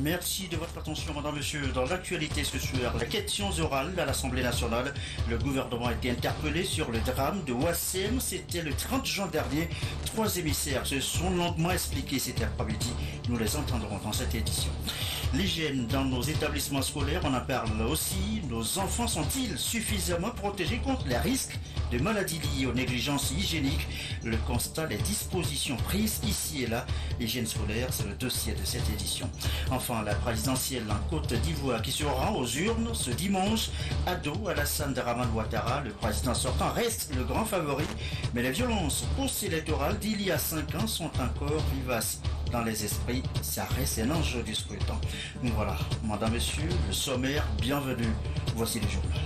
Merci de votre attention, madame, monsieur. Dans l'actualité ce soir, la question orale à l'Assemblée nationale. Le gouvernement a été interpellé sur le drame de Ouassem. C'était le 30 juin dernier. 3 émissaires se sont longuement expliqués cet après-midi. Nous les entendrons dans cette édition. L'hygiène dans nos établissements scolaires, on en parle aussi. Nos enfants sont-ils suffisamment protégés contre les risques de maladies liées aux négligences hygiéniques? Le constat, les dispositions prises ici et là. L'hygiène scolaire, c'est le dossier de cette édition. Enfin, la présidentielle en Côte d'Ivoire qui se rend aux urnes ce dimanche. Ado Alassane Dramane Ouattara, le président sortant, reste le grand favori. Mais les violences post-électorales d'il y a 5 ans sont encore vivaces dans les esprits. Ça reste un enjeu du scrutin. Donc voilà, madame, monsieur, le sommaire, bienvenue. Voici le journal.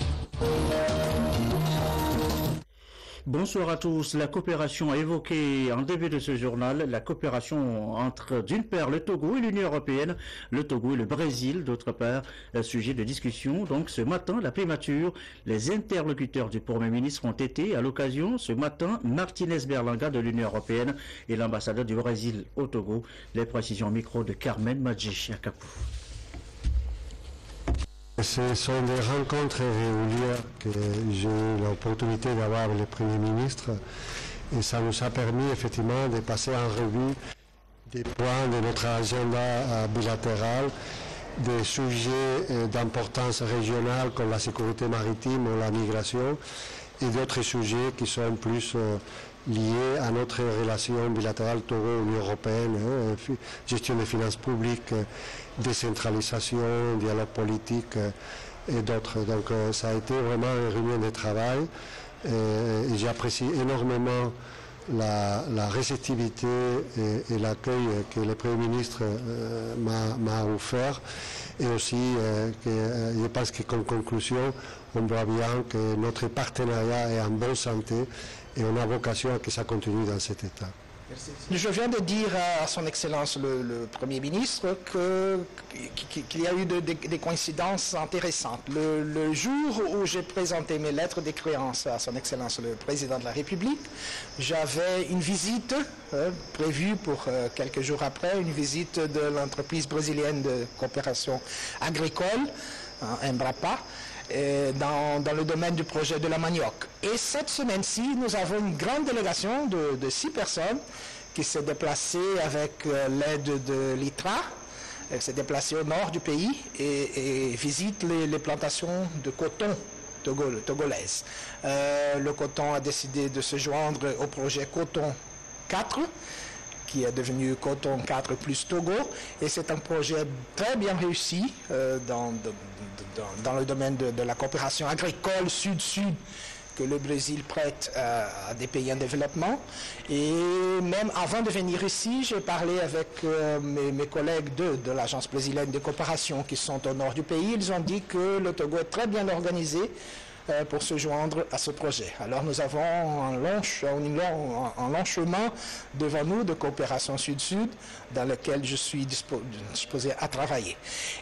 Bonsoir à tous. La coopération évoquée en début de ce journal, la coopération entre d'une part le Togo et l'Union européenne, le Togo et le Brésil d'autre part, sujet de discussion. Donc ce matin, la primature, les interlocuteurs du Premier ministre ont été à l'occasion ce matin Martinez Berlanga de l'Union européenne et l'ambassadeur du Brésil au Togo. Les précisions au micro de Carmen Madjichi Akapou. Ce sont des rencontres régulières que j'ai eu l'opportunité d'avoir avec le Premier ministre et ça nous a permis effectivement de passer en revue des points de notre agenda bilatéral, des sujets d'importance régionale comme la sécurité maritime ou la migration et d'autres sujets qui sont plus liés à notre relation bilatérale Togo-Union européenne, gestion des finances publiques, décentralisation, dialogue politique et d'autres. Donc ça a été vraiment une réunion de travail et j'apprécie énormément la réceptivité et l'accueil que le Premier ministre m'a offert et aussi je pense que comme conclusion on voit bien que notre partenariat est en bonne santé et on a vocation à que ça continue dans cet état. Merci. Je viens de dire à son Excellence le Premier ministre qu'il y a eu des coïncidences intéressantes. Le jour où j'ai présenté mes lettres de créance à son Excellence le Président de la République, j'avais une visite prévue pour quelques jours après, une visite de l'entreprise brésilienne de coopération agricole, Embrapa, dans le domaine du projet de la manioc. Et cette semaine-ci, nous avons une grande délégation de 6 personnes qui s'est déplacée avec l'aide de l'ITRA, s'est déplacée au nord du pays et visite les plantations de coton togolaises. Le coton a décidé de se joindre au projet Coton 4, qui est devenu Coton 4 plus Togo, et c'est un projet très bien réussi dans le domaine de la coopération agricole sud-sud que le Brésil prête à des pays en développement. Et même avant de venir ici, j'ai parlé avec mes collègues de l'Agence brésilienne de coopération qui sont au nord du pays. Ils ont dit que le Togo est très bien organisé pour se joindre à ce projet. Alors nous avons un long chemin devant nous de coopération sud-sud dans lequel je suis disposé à travailler.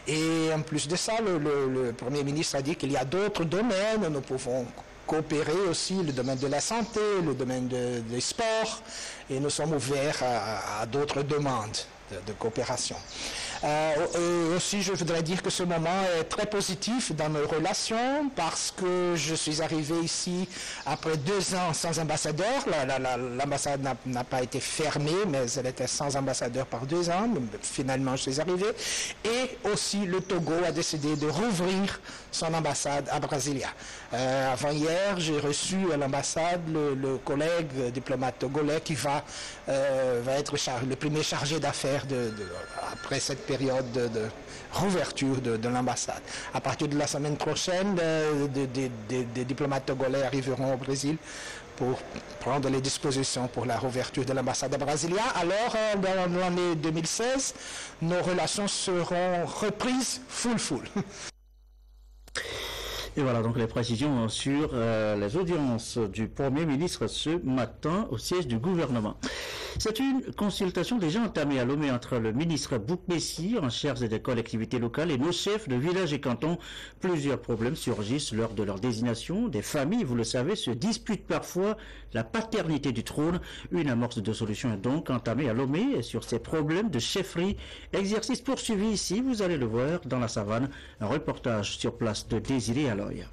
Et en plus de ça, le Premier ministre a dit qu'il y a d'autres domaines, nous pouvons coopérer aussi, le domaine de la santé, le domaine des sports, et nous sommes ouverts à d'autres demandes de coopération. Et aussi, je voudrais dire que ce moment est très positif dans nos relations parce que je suis arrivé ici après 2 ans sans ambassadeur. L'ambassade n'a pas été fermée, mais elle était sans ambassadeur par 2 ans. Finalement, je suis arrivé. Et aussi, le Togo a décidé de rouvrir son ambassade à Brasilia. Avant-hier, j'ai reçu à l'ambassade le collègue diplomate togolais qui va être le premier chargé d'affaires après cette période de rouverture de l'ambassade. À partir de la semaine prochaine, des diplomates togolais arriveront au Brésil pour prendre les dispositions pour la rouverture de l'ambassade à Brasilia. Alors, dans l'année 2016, nos relations seront reprises full. Et voilà donc les précisions sur les audiences du Premier ministre ce matin au siège du gouvernement. C'est une consultation déjà entamée à Lomé entre le ministre Boukmessi, en charge des collectivités locales, et nos chefs de village et cantons. Plusieurs problèmes surgissent lors de leur désignation. Des familles, vous le savez, se disputent parfois la paternité du trône. Une amorce de solution est donc entamée à Lomé sur ces problèmes de chefferie. Exercice poursuivi ici, vous allez le voir dans la savane. Un reportage sur place de Désiré Aloy.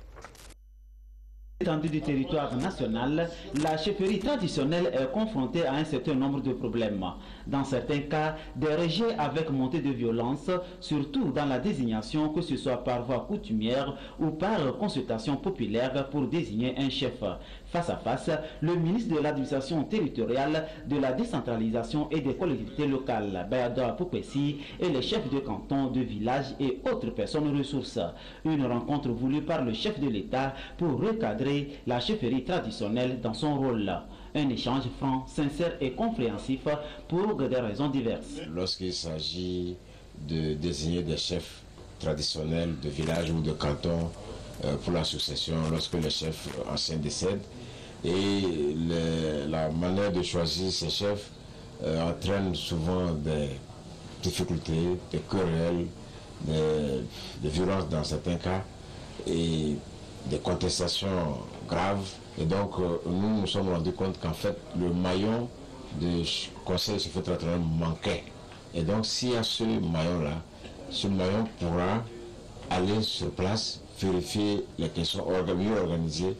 L'étendue du territoire national, la chefferie traditionnelle est confrontée à un certain nombre de problèmes. Dans certains cas, des rejets avec montée de violence, surtout dans la désignation, que ce soit par voie coutumière ou par consultation populaire pour désigner un chef. Face à face, le ministre de l'administration territoriale, de la décentralisation et des collectivités locales, Bayada Poupessi, et les chefs de canton, de village et autres personnes ressources. Une rencontre voulue par le chef de l'État pour recadrer la chefferie traditionnelle dans son rôle. Un échange franc, sincère et compréhensif pour des raisons diverses. Lorsqu'il s'agit de désigner des chefs traditionnels de village ou de canton pour la succession, lorsque le chef ancien décède, et la manière de choisir ces chefs entraîne souvent des difficultés, des querelles, des violences dans certains cas, et des contestations graves. Et donc, nous nous sommes rendus compte qu'en fait, le maillon du conseil chef traditionnel manquait. Et donc, s'il y a ce maillon-là, ce maillon pourra aller sur place, vérifier les questions, mieux organiser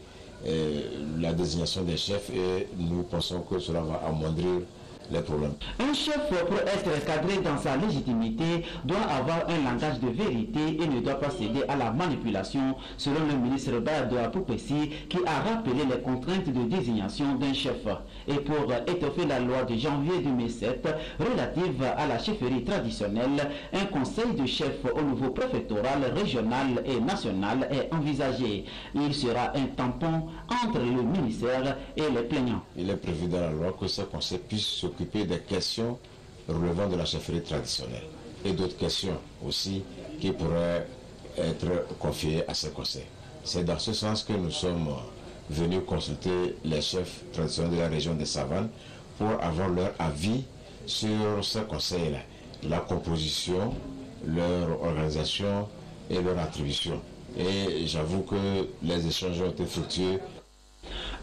la désignation des chefs, et nous pensons que cela va amoindrir les problèmes. Un chef, pour être cadré dans sa légitimité, doit avoir un langage de vérité et ne doit pas céder à la manipulation, selon le ministre Bayada Poupessi, qui a rappelé les contraintes de désignation d'un chef. Et pour étoffer la loi de janvier 2007 relative à la chefferie traditionnelle, un conseil de chefs au niveau préfectoral, régional et national est envisagé. Il sera un tampon entre le ministère et les plaignants. Il est prévu dans la loi que ce conseil puisse s'occuper des questions relevant de la chefferie traditionnelle et d'autres questions aussi qui pourraient être confiées à ce conseil. C'est dans ce sens que nous sommes venus consulter les chefs traditionnels de la région des Savanes pour avoir leur avis sur ce conseil-là, la composition, leur organisation et leur attribution. Et j'avoue que les échanges ont été fructueux.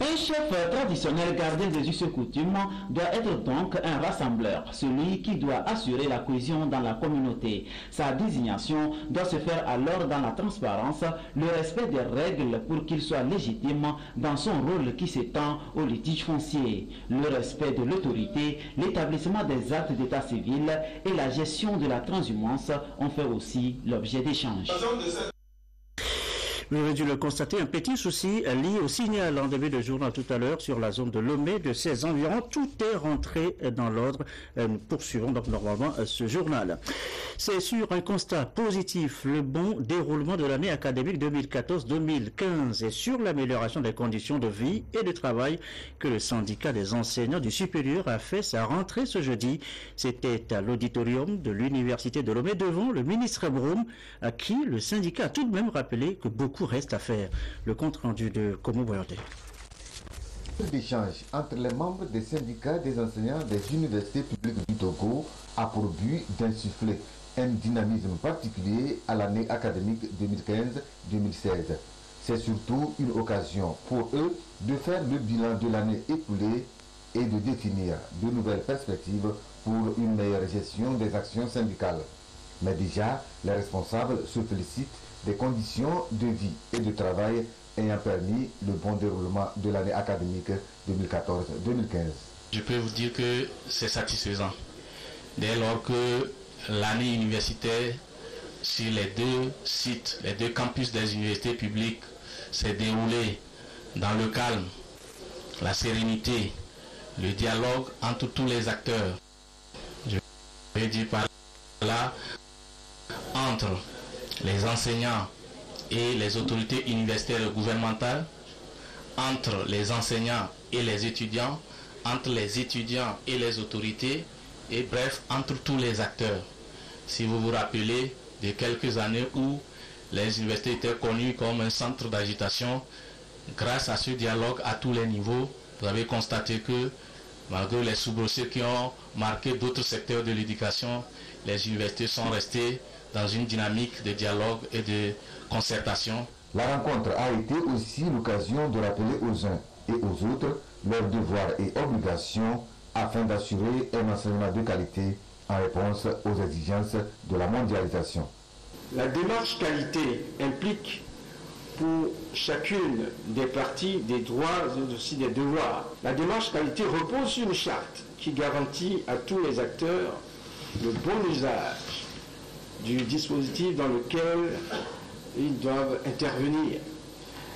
Un chef traditionnel gardien des us et coutumes doit être donc un rassembleur, celui qui doit assurer la cohésion dans la communauté. Sa désignation doit se faire alors dans la transparence, le respect des règles pour qu'il soit légitime dans son rôle qui s'étend au litige foncier, le respect de l'autorité, l'établissement des actes d'état civil et la gestion de la transhumance ont fait aussi l'objet d'échanges. Vous avez dû le constater, un petit souci lié au signal en début de journal tout à l'heure sur la zone de Lomé de 16 environ. Tout est rentré dans l'ordre. Nous poursuivons donc normalement ce journal. C'est sur un constat positif, le bon déroulement de l'année académique 2014-2015 et sur l'amélioration des conditions de vie et de travail que le syndicat des enseignants du supérieur a fait sa rentrée ce jeudi. C'était à l'auditorium de l'université de Lomé devant le ministre Broum, à qui le syndicat a tout de même rappelé que beaucoup reste à faire. Le compte rendu de Komo Boyondé. L'échange entre les membres des syndicats des enseignants des universités publiques du Togo a pour but d'insuffler un dynamisme particulier à l'année académique 2015-2016. C'est surtout une occasion pour eux de faire le bilan de l'année écoulée et de définir de nouvelles perspectives pour une meilleure gestion des actions syndicales. Mais déjà, les responsables se félicitent des conditions de vie et de travail ayant permis le bon déroulement de l'année académique 2014-2015. Je peux vous dire que c'est satisfaisant. Dès lors que l'année universitaire sur les deux sites, les deux campus des universités publiques s'est déroulée dans le calme, la sérénité, le dialogue entre tous les acteurs. Je vais dire par là, entre les enseignants et les autorités universitaires et gouvernementales, entre les enseignants et les étudiants, entre les étudiants et les autorités, et bref, entre tous les acteurs. Si vous vous rappelez de quelques années où les universités étaient connues comme un centre d'agitation, grâce à ce dialogue à tous les niveaux, vous avez constaté que Malgré les soubresauts qui ont marqué d'autres secteurs de l'éducation, les universités sont restées dans une dynamique de dialogue et de concertation. La rencontre a été aussi l'occasion de rappeler aux uns et aux autres leurs devoirs et obligations afin d'assurer un enseignement de qualité en réponse aux exigences de la mondialisation. La démarche qualité implique pour chacune des parties des droits et aussi des devoirs. La démarche qualité repose sur une charte qui garantit à tous les acteurs le bon usage du dispositif dans lequel ils doivent intervenir.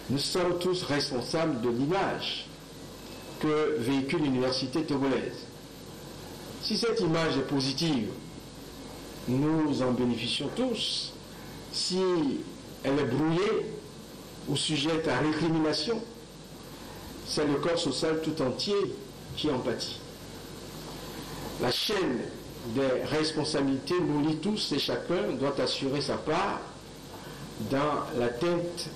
Nous sommes tous responsables de l'image que véhicule l'université togolaise. Si cette image est positive, nous en bénéficions tous. Si elle est brouillée ou sujette à récrimination, c'est le corps social tout entier qui en pâtit. La chaîne des responsabilités nous lie tous et chacun doit assurer sa part dans l'atteinte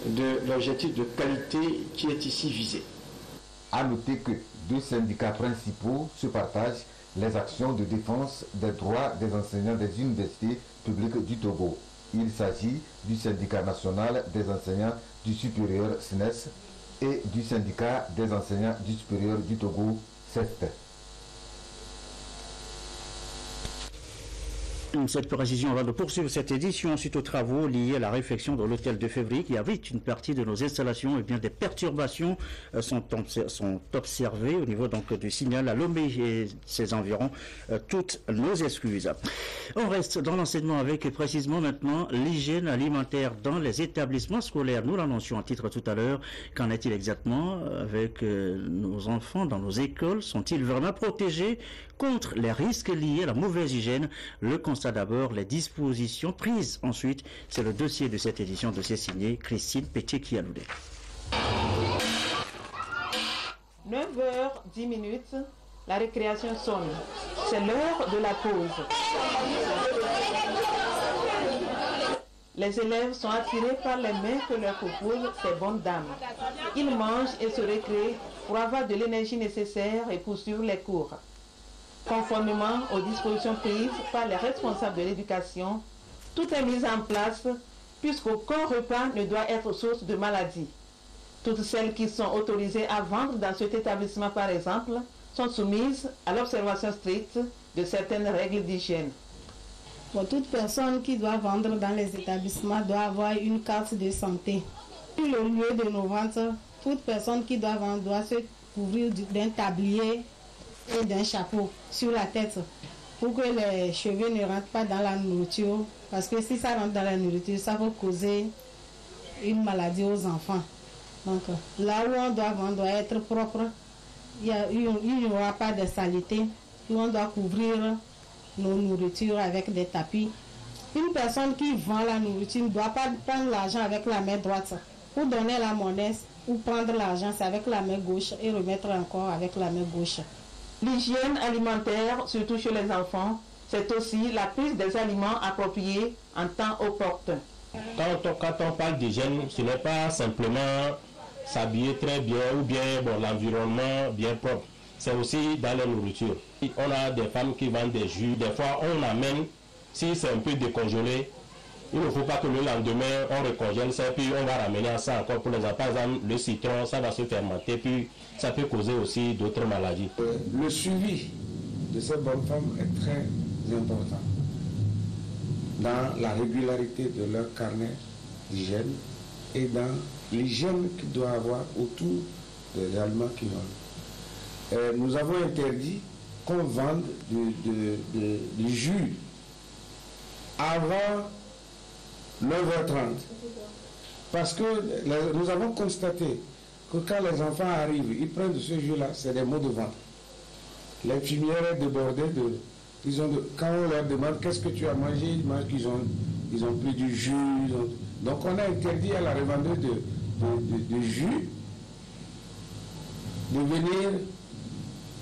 de l'objectif de qualité qui est ici visé. À noter que deux syndicats principaux se partagent les actions de défense des droits des enseignants des universités publiques du Togo. Il s'agit du syndicat national des enseignants du supérieur SNES et du syndicat des enseignants du supérieur du Togo, CEST. Cette précision va de poursuivre cette édition suite aux travaux liés à la réfection de l'hôtel de février qui abrite une partie de nos installations. Et bien des perturbations sont observées au niveau donc du signal à Lomé et ses environs. Toutes nos excuses. On reste dans l'enseignement avec précisément maintenant l'hygiène alimentaire dans les établissements scolaires. Nous l'annoncions en titre tout à l'heure. Qu'en est-il exactement avec nos enfants dans nos écoles? Sont-ils vraiment protégés contre les risques liés à la mauvaise hygiène? Le constat d'abord, les dispositions prises ensuite. C'est le dossier de cette édition, dossier signé Christine Pétier-Kialoudé. 9h10, la récréation sonne. C'est l'heure de la pause. Les élèves sont attirés par les mains que leur proposent ces bonnes dames. Ils mangent et se récréent pour avoir de l'énergie nécessaire et poursuivre les cours. Conformément aux dispositions prises par les responsables de l'éducation, tout est mis en place puisqu'aucun repas ne doit être source de maladie. Toutes celles qui sont autorisées à vendre dans cet établissement, par exemple, sont soumises à l'observation stricte de certaines règles d'hygiène. Pour toute personne qui doit vendre dans les établissements doit avoir une carte de santé. Sur le lieu de nos ventes, toute personne qui doit vendre doit se couvrir d'un tablier et d'un chapeau sur la tête pour que les cheveux ne rentrent pas dans la nourriture, parce que si ça rentre dans la nourriture, ça peut causer une maladie aux enfants. Donc là où on doit vendre doit être propre, il n'y aura pas de saleté, et on doit couvrir nos nourritures avec des tapis. Une personne qui vend la nourriture ne doit pas prendre l'argent avec la main droite. Pour donner la monnaie ou prendre l'argent, c'est avec la main gauche et remettre encore avec la main gauche. L'hygiène alimentaire, surtout chez les enfants, c'est aussi la prise des aliments appropriés en temps opportun. Quand on parle d'hygiène, ce n'est pas simplement s'habiller très bien ou bien l'environnement bien propre. C'est aussi dans la nourriture. On a des femmes qui vendent des jus. Des fois, on amène, si c'est un peu décongelé, il ne faut pas que le lendemain, on recongèle ça, puis on va ramener ça encore pour les enfants. Par exemple, le citron, ça va se fermenter, puis ça peut causer aussi d'autres maladies. Le suivi de ces bonnes femmes est très important dans la régularité de leur carnet d'hygiène et dans l'hygiène qu'ils doivent avoir autour des aliments qu'ils vendent. Nous avons interdit qu'on vende du jus avant 9h30 parce que nous avons constaté que quand les enfants arrivent, ils prennent de ce jus-là, c'est des maux de ventre. L'infirmière est débordée quand on leur demande qu'est-ce que tu as mangé, ils mangent qu'ils ont pris du jus. Donc on a interdit à la revendeuse de jus de venir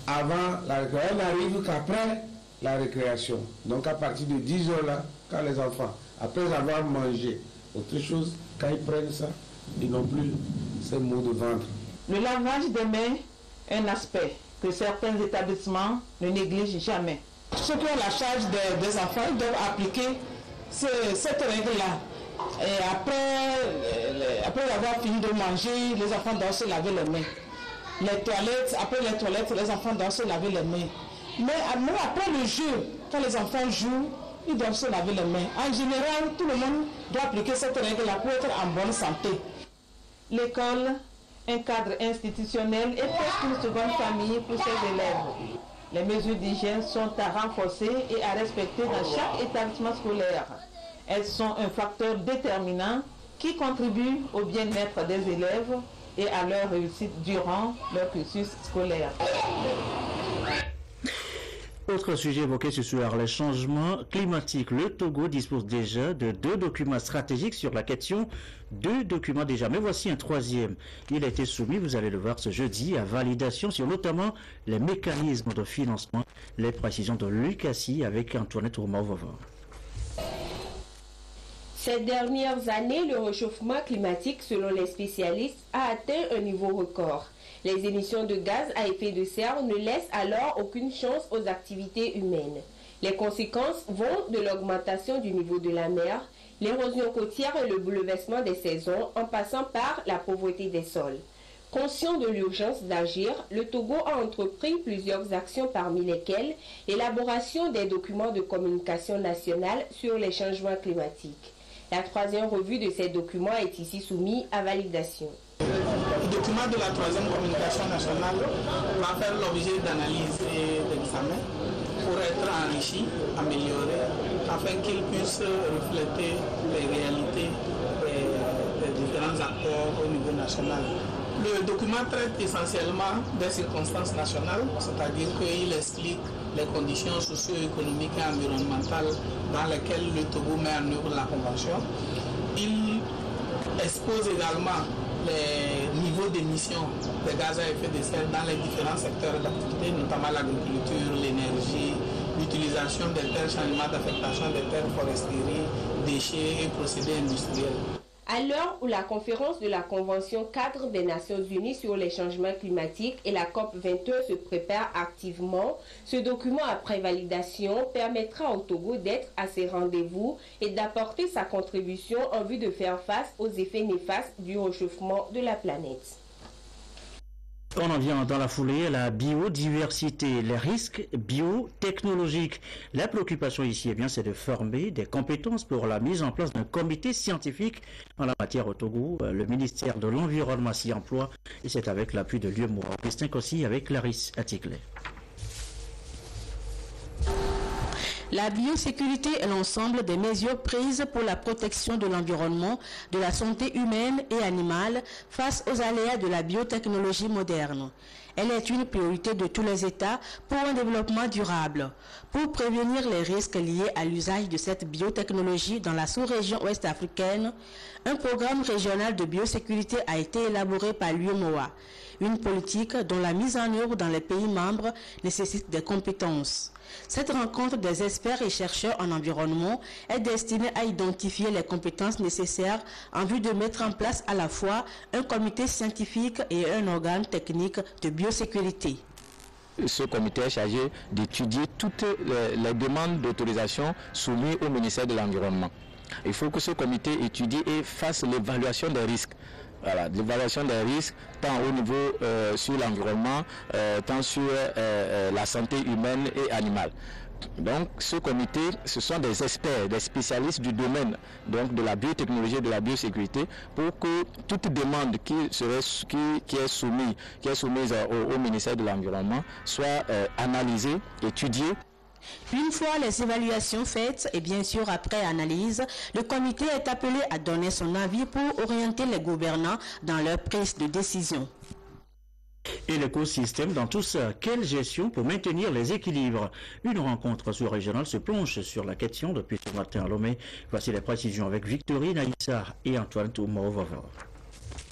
avant la récréation. Elle n'arrive qu'après la récréation. Donc à partir de 10h là, quand les enfants, après avoir mangé autre chose, quand ils prennent ça, ils n'ont plus ces maux de ventre. Le lavage des mains est un aspect que certains établissements ne négligent jamais. Ceux qui ont la charge des enfants doivent appliquer cette règle-là. Et après avoir fini de manger, les enfants doivent se laver les mains. Les toilettes, après les toilettes, les enfants doivent se laver les mains. Mais même après le jeu, quand les enfants jouent, ils doivent se laver les mains. En général, tout le monde doit appliquer cette règle-là pour être en bonne santé. L'école, un cadre institutionnel et presque une seconde famille pour ses élèves. Les mesures d'hygiène sont à renforcer et à respecter dans chaque établissement scolaire. Elles sont un facteur déterminant qui contribue au bien-être des élèves et à leur réussite durant leur cursus scolaire. Autre sujet évoqué ce soir, les changements climatiques. Le Togo dispose déjà de 2 documents stratégiques sur la question. 2 documents déjà, mais voici un 3e. Il a été soumis, vous allez le voir ce jeudi, à validation sur notamment les mécanismes de financement. Les précisions de Lucassi avec Antoinette Oumaovova. Ces dernières années, le réchauffement climatique, selon les spécialistes, a atteint un niveau record. Les émissions de gaz à effet de serre ne laissent alors aucune chance aux activités humaines. Les conséquences vont de l'augmentation du niveau de la mer, l'érosion côtière et le bouleversement des saisons, en passant par la pauvreté des sols. Conscient de l'urgence d'agir, le Togo a entrepris plusieurs actions parmi lesquelles l'élaboration des documents de communication nationale sur les changements climatiques. La 3e revue de ces documents est ici soumise à validation. Le document de la 3e communication nationale va faire l'objet d'analyse et d'examen pour être enrichi, amélioré, afin qu'il puisse refléter les réalités des différents acteurs au niveau national. Le document traite essentiellement des circonstances nationales, c'est-à-dire qu'il explique les conditions socio-économiques et environnementales dans lesquelles le Togo met en œuvre la Convention. Il expose également les niveaux d'émissions de gaz à effet de serre dans les différents secteurs d'activité, notamment l'agriculture, l'énergie, l'utilisation des terres, changement d'affectation des terres, foresterie, déchets et procédés industriels. À l'heure où la conférence de la Convention cadre des Nations Unies sur les changements climatiques et la COP21 se prépare activement, ce document après validation permettra au Togo d'être à ses rendez-vous et d'apporter sa contribution en vue de faire face aux effets néfastes du réchauffement de la planète. On en vient dans la foulée à la biodiversité, les risques biotechnologiques. La préoccupation ici, eh bien, c'est de former des compétences pour la mise en place d'un comité scientifique en la matière au Togo. Le ministère de l'Environnement s'y emploie et c'est avec l'appui de l'UEMOA. Christin Kossi avec Clarisse Atticlé. La biosécurité est l'ensemble des mesures prises pour la protection de l'environnement, de la santé humaine et animale face aux aléas de la biotechnologie moderne. Elle est une priorité de tous les États pour un développement durable. Pour prévenir les risques liés à l'usage de cette biotechnologie dans la sous-région ouest-africaine, un programme régional de biosécurité a été élaboré par l'UEMOA, une politique dont la mise en œuvre dans les pays membres nécessite des compétences. Cette rencontre des experts et chercheurs en environnement est destinée à identifier les compétences nécessaires en vue de mettre en place à la fois un comité scientifique et un organe technique de biosécurité. Ce comité est chargé d'étudier toutes les demandes d'autorisation soumises au ministère de l'Environnement. Il faut que ce comité étudie et fasse l'évaluation des risques. Voilà, l'évaluation des risques, tant au niveau sur l'environnement, tant sur la santé humaine et animale. Donc ce comité, ce sont des experts, des spécialistes du domaine donc de la biotechnologie et de la biosécurité pour que toute demande qui est soumise au ministère de l'Environnement soit analysée, étudiée. Une fois les évaluations faites et bien sûr après analyse, le comité est appelé à donner son avis pour orienter les gouvernants dans leur prise de décision. Et l'écosystème dans tout ça, quelle gestion pour maintenir les équilibres? Une rencontre sous-régionale se plonge sur la question depuis ce matin à Lomé. Voici les précisions avec Victorine Aïssa et Antoine Oumaovova.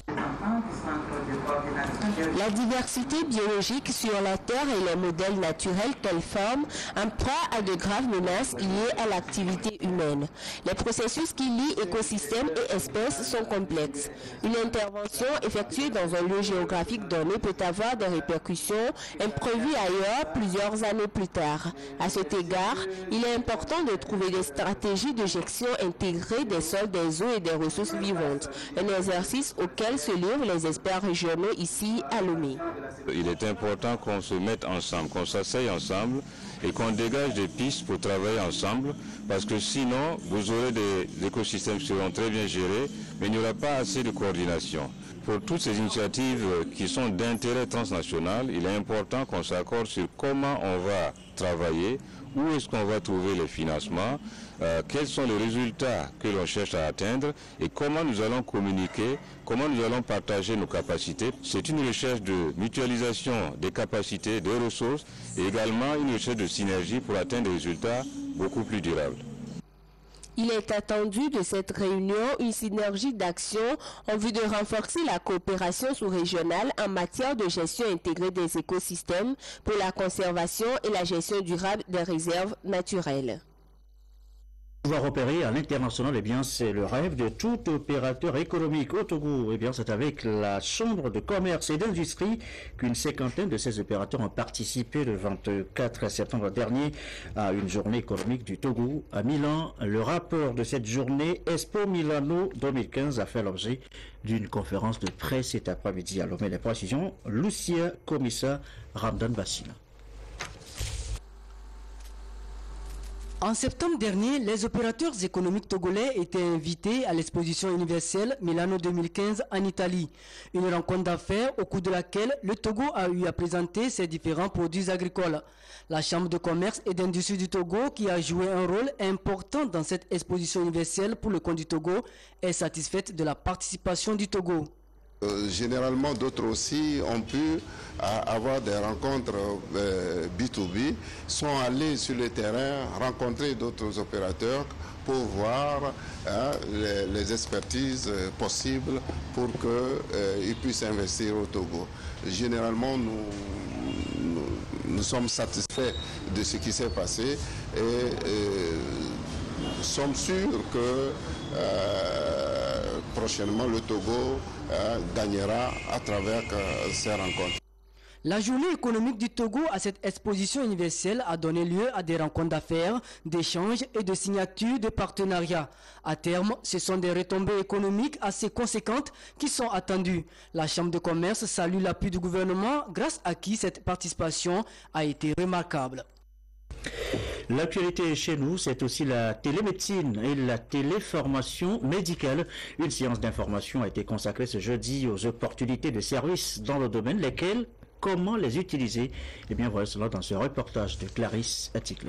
Les enfants du centre de coordination La diversité biologique sur la Terre et les modèles naturels qu'elle forme en proie à de graves menaces liées à l'activité humaine. Les processus qui lient écosystèmes et espèces sont complexes. Une intervention effectuée dans un lieu géographique donné peut avoir des répercussions imprévues ailleurs plusieurs années plus tard. À cet égard, il est important de trouver des stratégies de gestion intégrées des sols, des eaux et des ressources vivantes. Un exercice auquel se livrent les experts régionaux ici à Lomé. Il est important qu'on se mette ensemble, qu'on s'asseye ensemble et qu'on dégage des pistes pour travailler ensemble, parce que sinon, vous aurez des écosystèmes qui seront très bien gérés, mais il n'y aura pas assez de coordination. Pour toutes ces initiatives qui sont d'intérêt transnational, il est important qu'on s'accorde sur comment on va travailler, où est-ce qu'on va trouver les financements, quels sont les résultats que l'on cherche à atteindre et comment nous allons communiquer, comment nous allons partager nos capacités. C'est une recherche de mutualisation des capacités, des ressources et également une recherche de synergie pour atteindre des résultats beaucoup plus durables. Il est attendu de cette réunion une synergie d'action en vue de renforcer la coopération sous-régionale en matière de gestion intégrée des écosystèmes pour la conservation et la gestion durable des réserves naturelles. Pouvoir opérer à l'international, eh bien, c'est le rêve de tout opérateur économique au Togo. Eh bien, c'est avec la Chambre de commerce et d'industrie qu'une cinquantaine de ces opérateurs ont participé le 24 septembre dernier à une journée économique du Togo à Milan. Le rapport de cette journée, Expo Milano 2015, a fait l'objet d'une conférence de presse cet après-midi. À Lomé, les précisions, Lucia Komissa Ramdan Bassina. En septembre dernier, les opérateurs économiques togolais étaient invités à l'exposition universelle Milano 2015 en Italie. Une rencontre d'affaires au cours de laquelle le Togo a eu à présenter ses différents produits agricoles. La Chambre de commerce et d'industrie du Togo, qui a joué un rôle important dans cette exposition universelle pour le compte du Togo, est satisfaite de la participation du Togo. Généralement, d'autres aussi ont pu avoir des rencontres B2B, sont allés sur le terrain, rencontrer d'autres opérateurs pour voir les expertises possibles pour qu'ils puissent investir au Togo. Généralement, nous sommes satisfaits de ce qui s'est passé et nous sommes sûrs que prochainement le Togo gagnera à travers ces rencontres. La journée économique du Togo à cette exposition universelle a donné lieu à des rencontres d'affaires, d'échanges et de signatures de partenariats. À terme, ce sont des retombées économiques assez conséquentes qui sont attendues. La Chambre de commerce salue l'appui du gouvernement, grâce à qui cette participation a été remarquable. L'actualité chez nous, c'est aussi la télémédecine et la téléformation médicale. Une séance d'information a été consacrée ce jeudi aux opportunités de services dans le domaine, lesquelles, comment les utiliser. Eh bien, voilà cela dans ce reportage de Clarisse Atticle.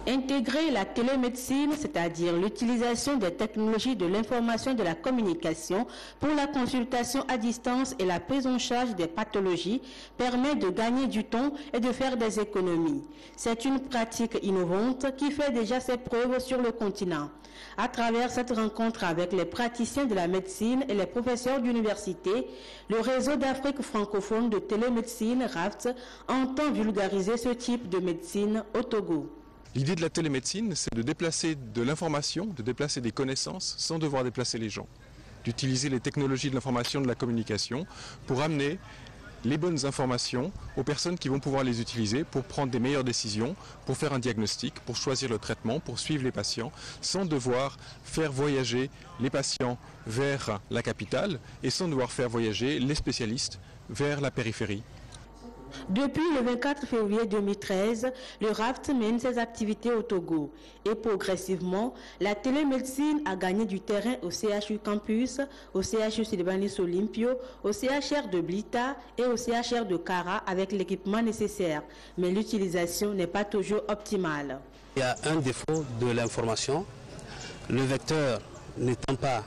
Intégrer la télémédecine, c'est-à-dire l'utilisation des technologies de l'information et de la communication pour la consultation à distance et la prise en charge des pathologies, permet de gagner du temps et de faire des économies. C'est une pratique innovante qui fait déjà ses preuves sur le continent. À travers cette rencontre avec les praticiens de la médecine et les professeurs d'université, le réseau d'Afrique francophone de télémédecine, RAFT, entend vulgariser ce type de médecine au Togo. L'idée de la télémédecine, c'est de déplacer de l'information, de déplacer des connaissances sans devoir déplacer les gens. D'utiliser les technologies de l'information, de la communication pour amener les bonnes informations aux personnes qui vont pouvoir les utiliser pour prendre des meilleures décisions, pour faire un diagnostic, pour choisir le traitement, pour suivre les patients, sans devoir faire voyager les patients vers la capitale et sans devoir faire voyager les spécialistes vers la périphérie. Depuis le 24 février 2013, le RAFT mène ses activités au Togo et progressivement, la télémédecine a gagné du terrain au CHU Campus, au CHU Sylvanis Olympio, au CHR de Blita et au CHR de Kara avec l'équipement nécessaire. Mais l'utilisation n'est pas toujours optimale. Il y a un défaut de l'information. Le vecteur n'étant pas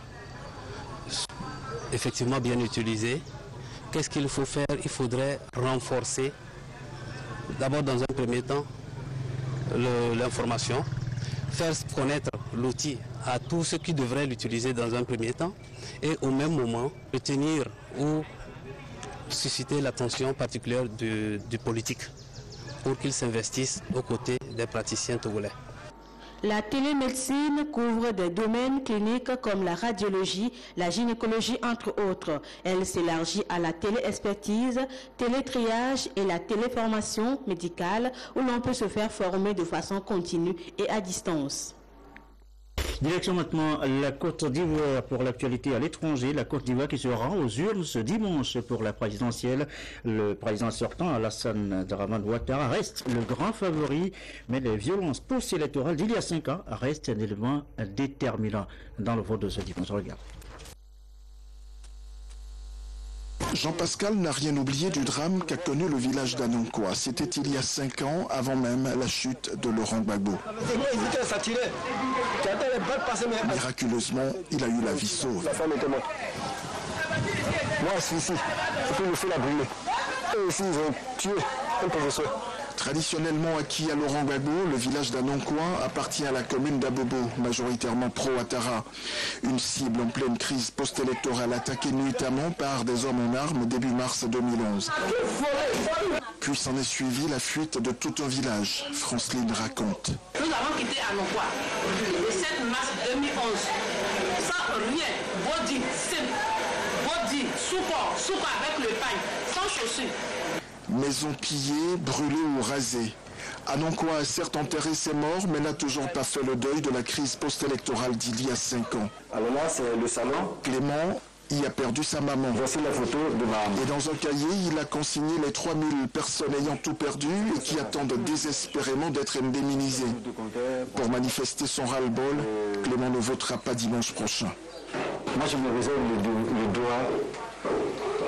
effectivement bien utilisé, qu'est-ce qu'il faut faire? Il faudrait renforcer, d'abord dans un premier temps, l'information, faire connaître l'outil à tous ceux qui devraient l'utiliser dans un premier temps et au même moment retenir ou susciter l'attention particulière du politique pour qu'il s'investisse aux côtés des praticiens togolais. La télémédecine couvre des domaines cliniques comme la radiologie, la gynécologie entre autres. Elle s'élargit à la téléexpertise, télétriage et la téléformation médicale où l'on peut se faire former de façon continue et à distance. Direction maintenant la Côte d'Ivoire pour l'actualité à l'étranger. La Côte d'Ivoire qui se rend aux urnes ce dimanche pour la présidentielle. Le président sortant, Alassane Dramane Ouattara, reste le grand favori, mais les violences post-électorales d'il y a 5 ans restent un élément déterminant dans le vote de ce dimanche. Regarde. Jean-Pascal n'a rien oublié du drame qu'a connu le village d'Anonkwa. C'était il y a 5 ans, avant même la chute de Laurent Gbagbo. Miraculeusement, il a eu la vie sauve. La femme était morte. Moi, c'est ici. Et puis le feu l'a brûlé. Et ici, ils ont tué un professeur. Traditionnellement acquis à Laurent Gbagbo, le village d'Anonkwa appartient à la commune d'Abobo, majoritairement pro-Ouattara. Une cible en pleine crise post-électorale attaquée nuitamment par des hommes en armes début mars 2011. Puis s'en est suivi la fuite de tout un village. Franceline raconte. Nous avons quitté Anonkwa le 7 mars 2011 sans rien, body, simple, body, soupe avec le pain, sans chaussures. Maisons pillées, brûlées ou rasées. Anonkwa a certes enterré ses morts, mais n'a toujours pas fait le deuil de la crise post-électorale d'il y a 5 ans. Alors là, c'est le salon. Clément y a perdu sa maman. Voici la photo de ma maman. Et dans un cahier, il a consigné les 3000 personnes ayant tout perdu et qui attendent désespérément d'être indemnisées. Pour manifester son ras-le-bol, Clément ne votera pas dimanche prochain. Moi, je me réserve le droit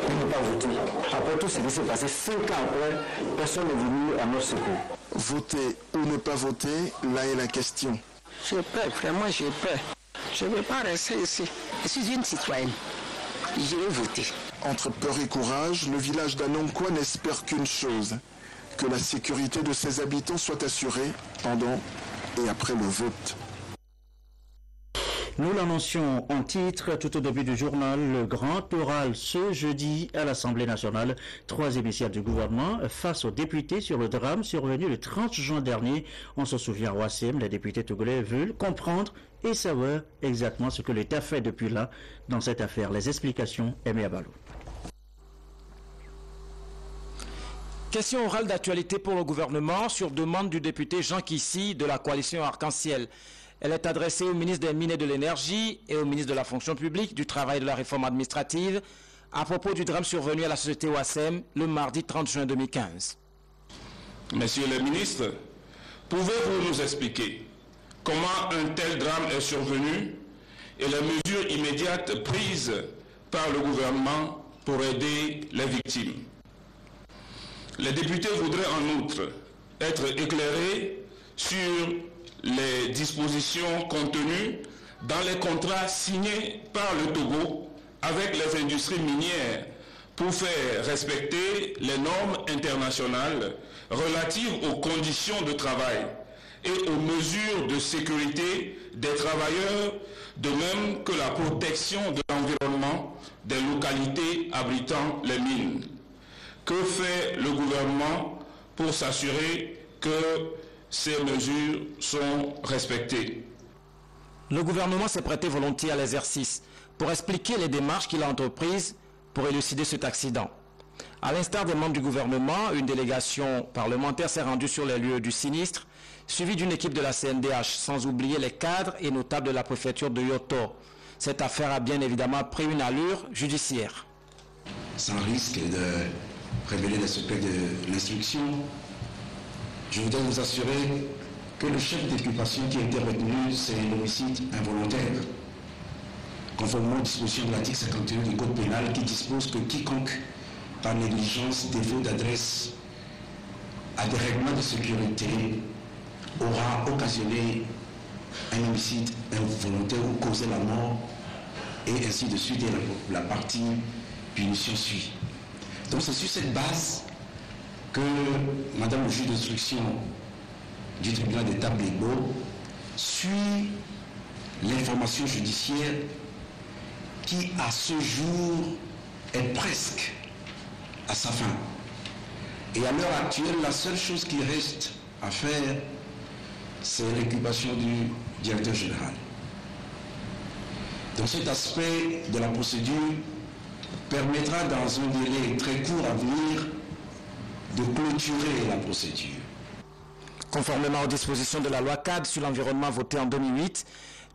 de ne pas voter. Après tout ce qui s'est passé 5 ans après, personne n'est venu à notre secours. Voter ou ne pas voter, là est la question. J'ai peur, vraiment j'ai peur. Je ne veux pas rester ici. Je suis une citoyenne. Je vais voter. Entre peur et courage, le village d'Anonkwa n'espère qu'une chose, que la sécurité de ses habitants soit assurée pendant et après le vote. Nous l'annoncions en titre tout au début du journal, le grand oral ce jeudi à l'Assemblée nationale. 3 émissaires du gouvernement face aux députés sur le drame survenu le 30 juin dernier. On se souvient à Ouassem, les députés togolais veulent comprendre et savoir exactement ce que l'État fait depuis là dans cette affaire. Les explications, Aimé Abalo. Question orale d'actualité pour le gouvernement sur demande du député Jean Kissi de la coalition Arc-en-Ciel. Elle est adressée au ministre des Mines et de l'Énergie et au ministre de la Fonction publique, du Travail et de la Réforme administrative à propos du drame survenu à la société Ouassem le mardi 30 juin 2015. Monsieur le ministre, pouvez-vous nous expliquer comment un tel drame est survenu et les mesures immédiates prises par le gouvernement pour aider les victimes? Les députés voudraient en outre être éclairés sur les dispositions contenues dans les contrats signés par le Togo avec les industries minières pour faire respecter les normes internationales relatives aux conditions de travail et aux mesures de sécurité des travailleurs, de même que la protection de l'environnement des localités abritant les mines. Que fait le gouvernement pour s'assurer que ces mesures sont respectées? Le gouvernement s'est prêté volontiers à l'exercice pour expliquer les démarches qu'il a entreprises pour élucider cet accident. À l'instar des membres du gouvernement, une délégation parlementaire s'est rendue sur les lieux du sinistre, suivie d'une équipe de la CNDH, sans oublier les cadres et notables de la préfecture de Yoto. Cette affaire a bien évidemment pris une allure judiciaire. Sans risque de révéler les secrets de l'instruction, je voudrais vous assurer que le chef d'inculpation qui a été retenu, c'est l'homicide involontaire, conformément aux dispositions de l'article 51 du Code pénal qui dispose que quiconque, par négligence, défaut d'adresse à des règlements de sécurité, aura occasionné un homicide involontaire ou causé la mort, et ainsi de suite, et la partie punition suit. Donc c'est sur cette base que Madame le juge d'instruction du tribunal d'État Blégo suit l'information judiciaire qui, à ce jour, est presque à sa fin. Et à l'heure actuelle, la seule chose qui reste à faire, c'est l'incubation du directeur général. Donc cet aspect de la procédure permettra dans un délai très court à venir de clôturer la procédure. Conformément aux dispositions de la loi cadre sur l'environnement votée en 2008,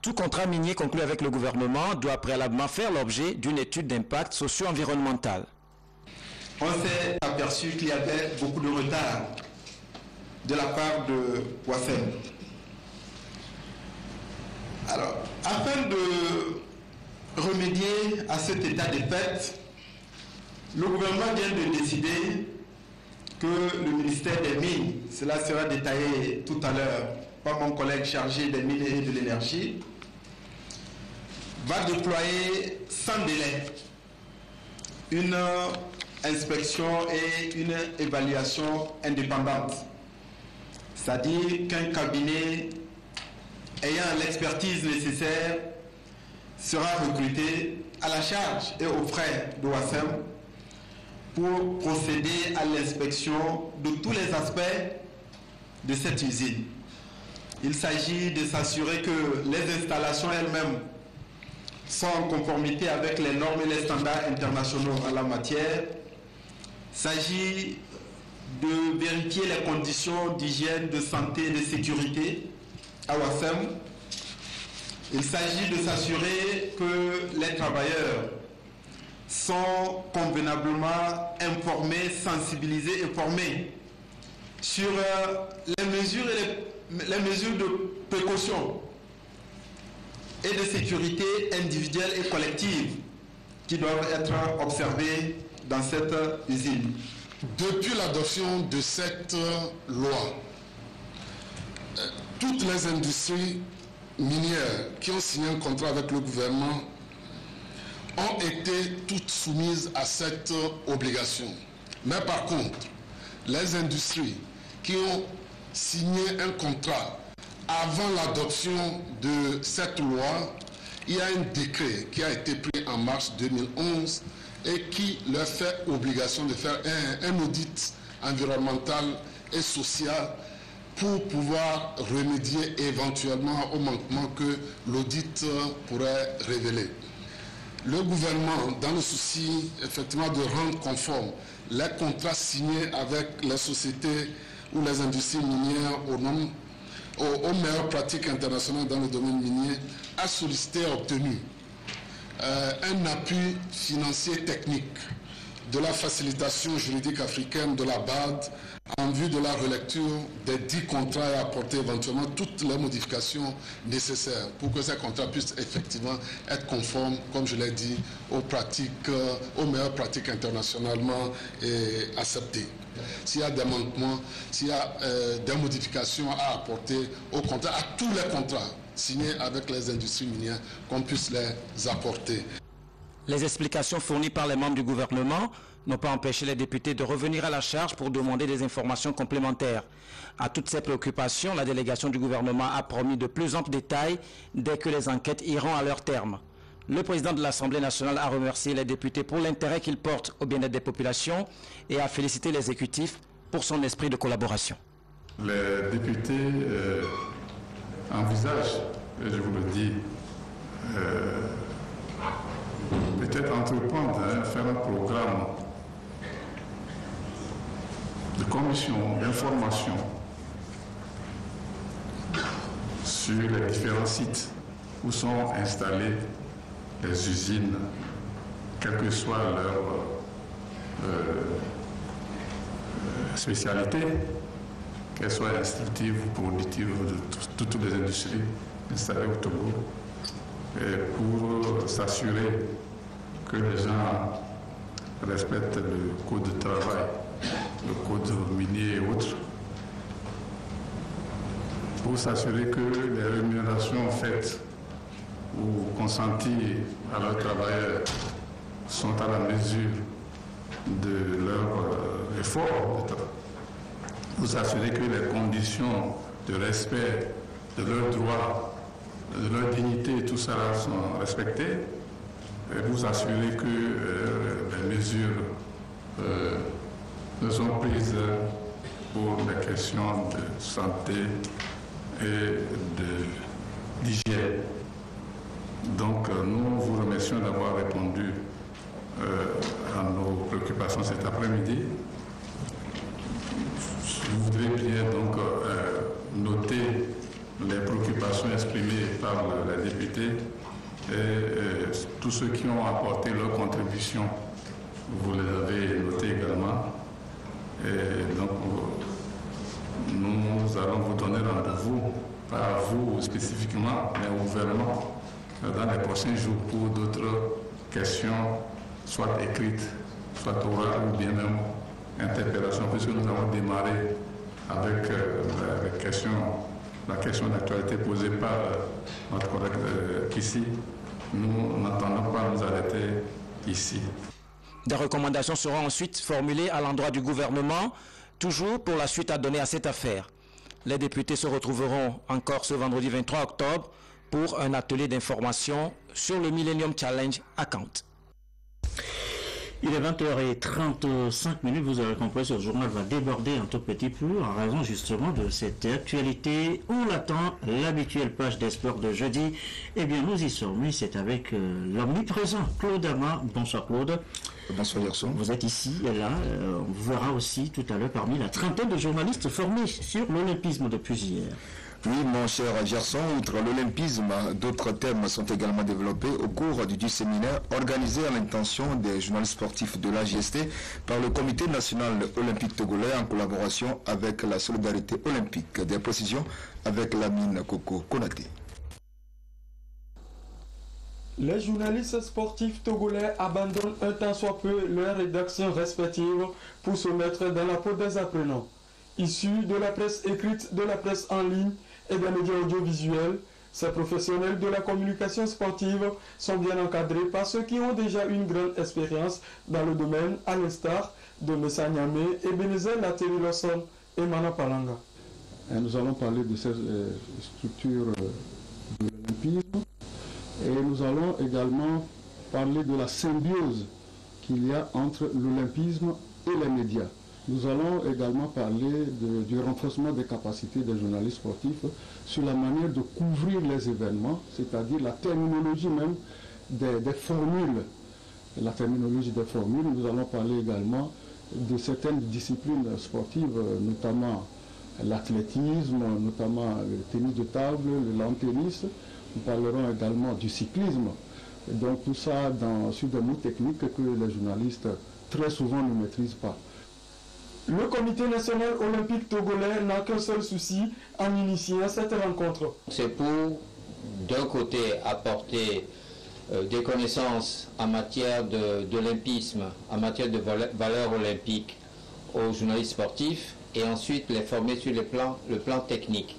tout contrat minier conclu avec le gouvernement doit préalablement faire l'objet d'une étude d'impact socio-environnemental. On s'est aperçu qu'il y avait beaucoup de retard de la part de WASEM. Alors, afin de remédier à cet état de fait, le gouvernement vient de décider que le ministère des Mines, cela sera détaillé tout à l'heure par mon collègue chargé des Mines et de l'Énergie, va déployer sans délai une inspection et une évaluation indépendante. C'est-à-dire qu'un cabinet ayant l'expertise nécessaire sera recruté à la charge et aux frais de WASEM pour procéder à l'inspection de tous les aspects de cette usine. Il s'agit de s'assurer que les installations elles-mêmes sont en conformité avec les normes et les standards internationaux en la matière. Il s'agit de vérifier les conditions d'hygiène, de santé et de sécurité à WASEM. Il s'agit de s'assurer que les travailleurs sont convenablement informés, sensibilisés et formés sur les mesures de précaution et de sécurité individuelle et collective qui doivent être observées dans cette usine. Depuis l'adoption de cette loi, toutes les industries minières qui ont signé un contrat avec le gouvernement ont été toutes soumises à cette obligation. Mais par contre, les industries qui ont signé un contrat avant l'adoption de cette loi, il y a un décret qui a été pris en mars 2011 et qui leur fait obligation de faire un audit environnemental et social pour pouvoir remédier éventuellement aux manquements que l'audit pourrait révéler. Le gouvernement, dans le souci effectivement de rendre conforme les contrats signés avec les sociétés ou les industries minières aux meilleures pratiques internationales dans le domaine minier, a sollicité et obtenu un appui financier technique de la facilitation juridique africaine de la BAD en vue de la relecture des 10 contrats et apporter éventuellement toutes les modifications nécessaires pour que ces contrats puissent effectivement être conformes, comme je l'ai dit, aux meilleures pratiques internationalement acceptées. S'il y a des manquements, s'il y a des modifications à apporter aux contrats, à tous les contrats signés avec les industries minières, qu'on puisse les apporter. Les explications fournies par les membres du gouvernement n'ont pas empêché les députés de revenir à la charge pour demander des informations complémentaires. À toutes ces préoccupations, la délégation du gouvernement a promis de plus amples détails dès que les enquêtes iront à leur terme. Le président de l'Assemblée nationale a remercié les députés pour l'intérêt qu'ils portent au bien-être des populations et a félicité l'exécutif pour son esprit de collaboration. Les députés envisagent, et je vous le dis, peut-être entreprendre, faire un programme de commission d'information sur les différents sites où sont installées les usines, quelle que soit leur spécialité, qu'elles soient instructives ou productives de toutes les industries installées au Togo, et pour s'assurer que les gens respectent le code de travail, le code minier et autres, pour s'assurer que les rémunérations faites ou consenties à leurs travailleurs sont à la mesure de leur effort, pour s'assurer que les conditions de respect de leurs droits leur dignité et tout ça sont respectés. Et vous assurez que les mesures sont prises pour les questions de santé et d'hygiène. Donc nous vous remercions d'avoir répondu à nos préoccupations cet après-midi. Je voudrais bien donc noter les préoccupations exprimées par les députés et tous ceux qui ont apporté leur contribution. Vous les avez notés également. Et donc nous allons vous donner rendez-vous, pas à vous spécifiquement, mais au gouvernement dans les prochains jours pour d'autres questions, soit écrites, soit orales ou bien même interpellations, puisque nous avons démarré avec la question d'actualité posée par notre collègue ici. Nous n'entendons pas nous arrêter ici. Des recommandations seront ensuite formulées à l'endroit du gouvernement, toujours pour la suite à donner à cette affaire. Les députés se retrouveront encore ce vendredi 23 octobre pour un atelier d'information sur le Millennium Challenge Account. Il est 20h35, vous avez compris, ce journal va déborder un tout petit peu en raison justement de cette actualité. On l'attend, l'habituelle page des sports de jeudi. Eh bien, nous y sommes, mais c'est avec l'omniprésent Claude Ama. Bonsoir Claude. Bonsoir Gerson. Vous êtes ici et là. On vous verra aussi tout à l'heure parmi la trentaine de journalistes formés sur l'olympisme depuis hier. Oui, mon cher Gerson, outre l'olympisme, d'autres thèmes sont également développés au cours du séminaire organisé à l'intention des journalistes sportifs de l'AJST par le Comité national olympique togolais en collaboration avec la solidarité olympique. Des précisions avec Lamine Koko Konaté. Les journalistes sportifs togolais abandonnent un tant soit peu leurs rédactions respectives pour se mettre dans la peau des apprenants. Issus de la presse écrite, de la presse en ligne et des médias audiovisuels, ces professionnels de la communication sportive sont bien encadrés par ceux qui ont déjà une grande expérience dans le domaine, à l'instar de Messa Niamé et Benezel Lateri Lawson et Mana Palanga. Nous allons parler de ces structures de l'olympisme et nous allons également parler de la symbiose qu'il y a entre l'olympisme et les médias. Nous allons également parler du renforcement des capacités des journalistes sportifs sur la manière de couvrir les événements, c'est-à-dire la terminologie même des formules. La terminologie des formules. Nous allons parler également de certaines disciplines sportives, notamment l'athlétisme, notamment le tennis de table, le lawn tennis. Nous parlerons également du cyclisme. Et donc tout ça sur des mots techniques que les journalistes très souvent ne maîtrisent pas. Le Comité national olympique togolais n'a qu'un seul souci en initiant cette rencontre. C'est pour, d'un côté, apporter des connaissances en matière d'olympisme, en matière de valeur olympique aux journalistes sportifs et ensuite les former sur le plan technique.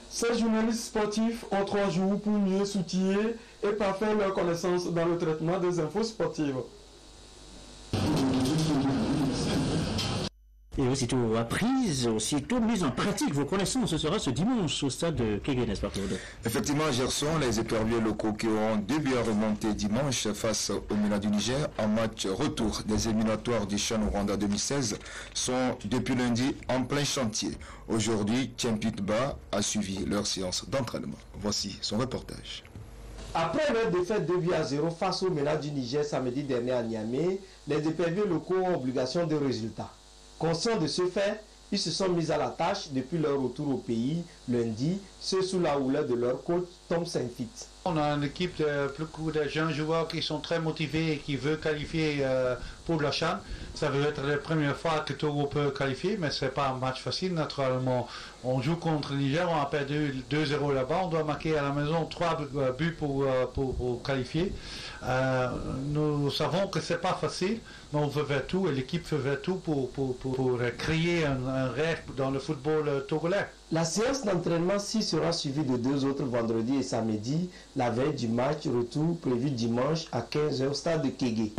Ces journalistes sportifs ont 3 jours pour mieux s'outiller et parfaire leurs connaissances dans le traitement des infos sportives. Et aussitôt apprises, aussitôt mise en pratique vos connaissances. Ce sera ce dimanche au stade de Kégué, n'est-ce pas Claude? Effectivement, Gerson, les éperviers locaux qui auront 2 buts à remonter dimanche face au Milan du Niger en match retour des éliminatoires du CHAN au Rwanda 2016 sont depuis lundi en plein chantier. Aujourd'hui, Tchempitba a suivi leur séance d'entraînement. Voici son reportage. Après leur défaite 2-0 face au Milan du Niger samedi dernier à Niamey, les éperviers locaux ont obligation de résultats. Conscients de ce fait, ils se sont mis à la tâche depuis leur retour au pays lundi, ce sous la houlette de leur coach Tom Saint-Fit. On a une équipe de beaucoup de jeunes joueurs qui sont très motivés et qui veulent qualifier pour le CHAN. Ça veut être la première fois que Togo peut qualifier, mais ce n'est pas un match facile naturellement. On joue contre le Niger, on a perdu 2-0 là-bas, on doit marquer à la maison 3 buts pour qualifier. Nous savons que ce n'est pas facile, mais on veut faire tout et l'équipe veut faire tout pour créer un rêve dans le football togolais. La séance d'entraînement-ci sera suivie de 2 autres vendredi et samedi, la veille du match retour prévu dimanche à 15h au stade de Kégué.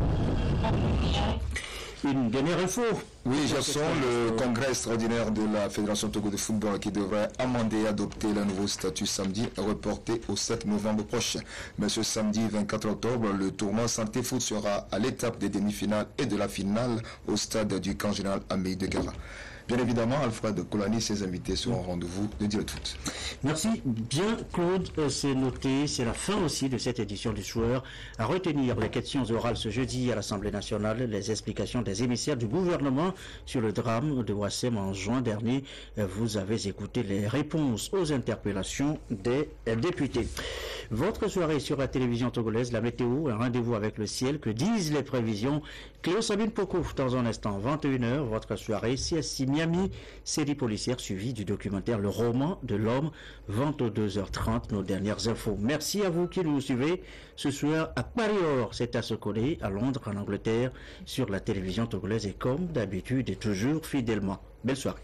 Une dernière info. Oui, Gerson, le congrès extraordinaire de la Fédération Togo de football qui devrait amender et adopter le nouveau statut samedi, reporté au 7 novembre prochain. Mais ce samedi 24 octobre, le tournoi Santé Foot sera à l'étape des demi-finales et de la finale au stade du camp général Amélie de Gara. Bien évidemment, Alfred Kolani et ses invités seront au rendez-vous de Dire Foot. Merci bien, Claude. C'est noté. C'est la fin aussi de cette édition du Soir. À retenir les questions orales ce jeudi à l'Assemblée nationale, les explications des émissaires du gouvernement sur le drame de Ouassem en juin dernier. Vous avez écouté les réponses aux interpellations des députés. Votre soirée sur la télévision togolaise, la météo, un rendez-vous avec le ciel. Que disent les prévisions? Cléo Sabine Poko, dans un instant, 21h, votre soirée, CSI Miami, série policière suivie du documentaire Le Roman de l'Homme, 22h30, nos dernières infos. Merci à vous qui nous suivez ce soir à Paris-Or, c'est à Sokone, à Londres, en Angleterre, sur la télévision togolaise et comme d'habitude et toujours fidèlement. Belle soirée.